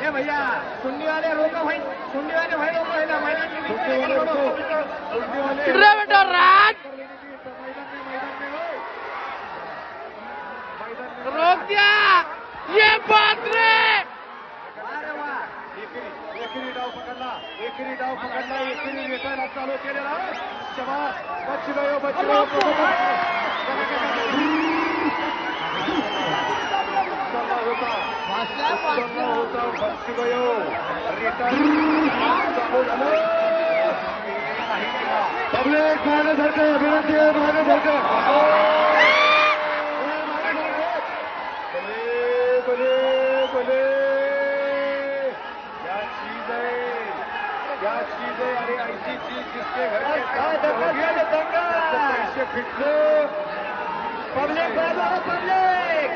ए भैया कुंडी वाले रोको भाई, कुंडी वाले भाई रोको है ना मैदान के बीच में बेटा राज रोक दिया, ये बात रे। एकेरी डाव पकडला, एकेरी डाव पकडला, एकेरी वेटायला चालू केलेला. शबाश, बच गयो, बच गयो. होता बच गयो. पब्लिक मागे सरकार विनंती आहे, मागे सरकार. भले क्या चीज है, अरे ऐसी चीज जिसके घर पैसे फिटलो. पब्लिक पब्लिक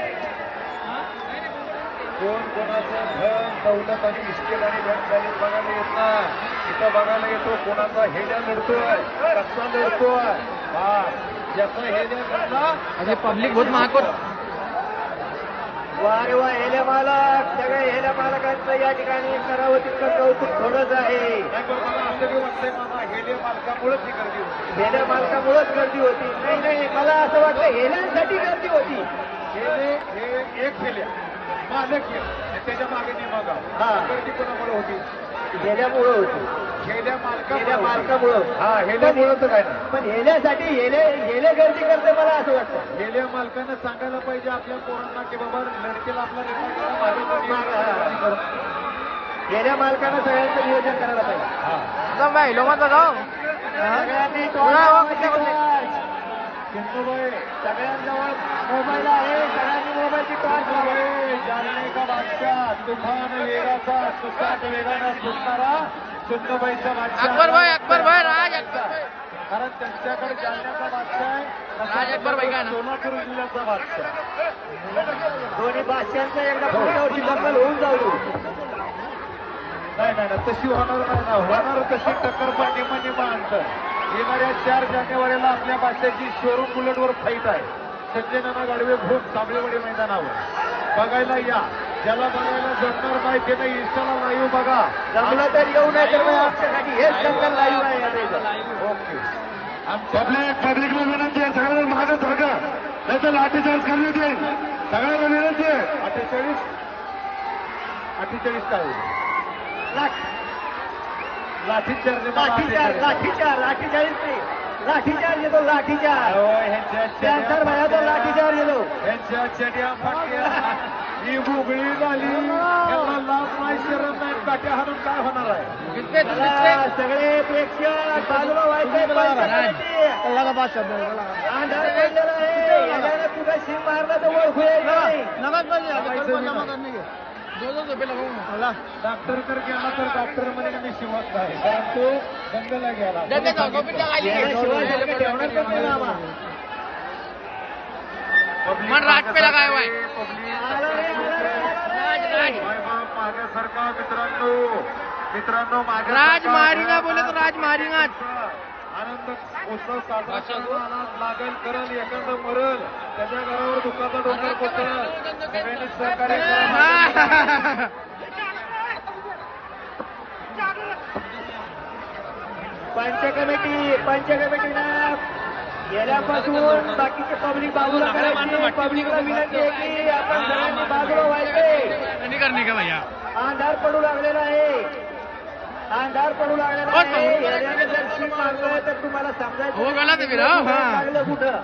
कोण कोणाचं धन दौलत आणि इस्टेट आणि बँक बॅलन्स बघायला येत नाही. इथं बघायला येतो कोणाचा हेल्या लढतोय, कसा लढतोय. ज्याचा हेल्या लढला अरे पब्लिक बहुत महाकोट. वारे वा हेल्या मालक, सगळे हेल्या मालकांचं या ठिकाणी करावं तितकं कौतुक थोडंच आहे. असं मी वाटतंय मला हेल्या मालकामुळेच ही गर्दी होती, हेल्या मालकामुळेच गर्दी होती. नाही नाही, मला असं वाटतं हेल्यांसाठी गर्दी होती. हेले हे एक हेल्या मालक त्याच्या मागे निमागाव गर्दी कोणामुळे होती? हेल्यामुळं होती, हेल्या मालकामुळं. हा हेल्यामुळं तर काय नाही, पण हेल्यासाठी हेले गर्दी करते मला असं वाटतं. हेल्या मालकानं सांगायला पाहिजे आपल्या पोरांना की बाबा लढकेला आपला हेल्या मालकानं सगळ्यांचं नियोजन करायला पाहिजे. भाई लो मत जाओ सिंधुबाई, सगळ्यांजवळ मोबाईल आहे, सगळ्यांनी मोबाईलची टॉर्च लावावी. जालने का बादशाह, तुफान वेगाचा, सुसाट वेगानं सुटणारा सिंधुबाईचा बादशाह अकबर भाई राज अकबर. कारण त्यांच्याकडे जालन्याचा बादशाह आहे, राज अकबर भाई का ना सोलापूर जिल्ह्याचा बादशाह. दोन्ही बादशाहांचा एकदा पुढच्या वर्षी दखल होऊन जाऊ. नाही नाही, तशी होणार नाही ना, होणार तशी टक्कर पण निम अंतर. येणाऱ्या 4 जानेवारीला आपल्या बादशाची शोरूम बुलेटवर फाईट आहे. संजय नाना गाडवे भूम साबळेवाडी मैदानावर बघायला या. ज्याला बघायला जमणार नाही त्याने इंस्टाला लाईव्ह बघा. जमलं तर येऊ नये तर आमच्यासाठी हेच दंगल लाईव्ह आहे. ओके, पब्लिकला विनंती आहे, सगळ्यांना मागं सरका, नाही तर लाठीचार्ज करण्यात येईल. सगळ्यांना विनंती आहे. 48 काय लाठीचार्ज लाठीचार्ज येतो, लाठीचार्ज कॅन्सर भया तो लाठीचार्ज येतो. यांच्या चड्या फाटल्या, ही बुगळी झाली, याला लाभ नाही, शरम नाही, काट्या हाणून काय होणार आहे? सगळे प्रेक्षक बाजूला व्हायचे. अंधार पडलेला आहे, याला कुठं शिर मारला तर ओळखू डॉक्टर कर गेला तर डॉक्टर मध्ये मी शिवत नाही, कारण तो दंगला गेला. राज पे लगाए हुआ है. मागे मित्रांनो मागे राज मारेगा बोले तो राज मारेगा. आनंद उत्सव साजरा करताना लागेल, करल, एखादं मरल, त्याच्या घरावर दुःखाचा डोंगर कोसळल. सगळ्यांनी सहकार्य करा. पंचकमिटीनं गेल्यापासून बाकीचे पब्लिक बाजूला करायची. पब्लिकला विनंती आहे की आपण सगळ्यांनी बाजूला व्हायचे. करणे का भैया अंधार पडू लागलेला आहे, अंधार पडू लागलेला आहे. जर शीट मागलं तर तुम्हाला समजायचं हो गला ते फिरा लागलं कुठं.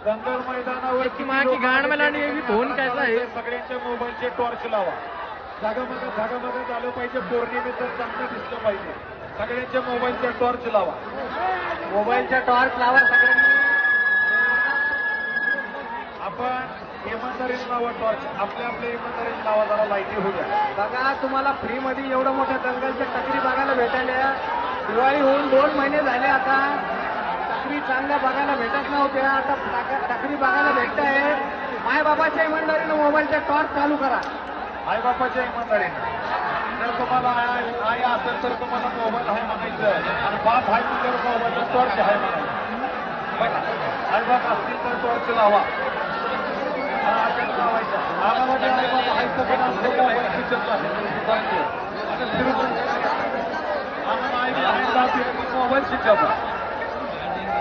दंगल मैदानावरची माँ की गांड में लानी है, फोन कैसा है? सगळ्यांच्या मोबाईलचे टॉर्च लावा. जागामध्ये झालं पाहिजे, पौर्णिमेचं चांगलं दिसलं पाहिजे. सगळ्यांच्या मोबाईलच्या टॉर्च लावा, मोबाईलच्या टॉर्च लावा सगळ्यांनी. आपण इमानदारीने लावा टॉर्च, आपल्या इमानदारीने लावा, जरा लाईटी होऊ द्या. बघा, तुम्हाला फ्री मध्ये एवढं मोठ्या दंगलच्या टकरी बघायला भेटायला. दिवाळी होऊन 2 महिने झाले, आता टकरी चांगल्या बघायला भेटत नव्हत्या, आता टकरी बघायला भेटत आहे. मायबापाच्या इमानदारीनं मोबाईलच्या टॉर्च चालू करा. आईबापाच्या इमानदारीनं. जर तुम्हाला आई असेल तर तुम्हाला मोबाईल आहे म्हणायचं, आणि बाप आहे तर मोबाईलचा टॉर्च आहे म्हणायचं. बघा, आईबाप असतील तर टॉर्च लावा. लावायचा आम्हाला आईबाप आहे तर पण असतो मोबाईल मोबाईल शिकावा.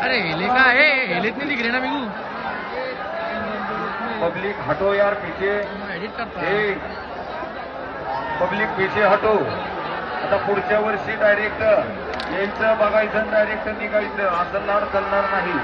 अरे हेले का है हेलेत नहीं दिख रहे ना मेरे पब्लिक हटो यार पीछे. को एडिट करता ए, पब्लिक पीछे हटो. आता पुढच्या वर्षी डायरेक्ट यायचं बघायचं डायरेक्ट निघायचं असं लाड चालणार नाही.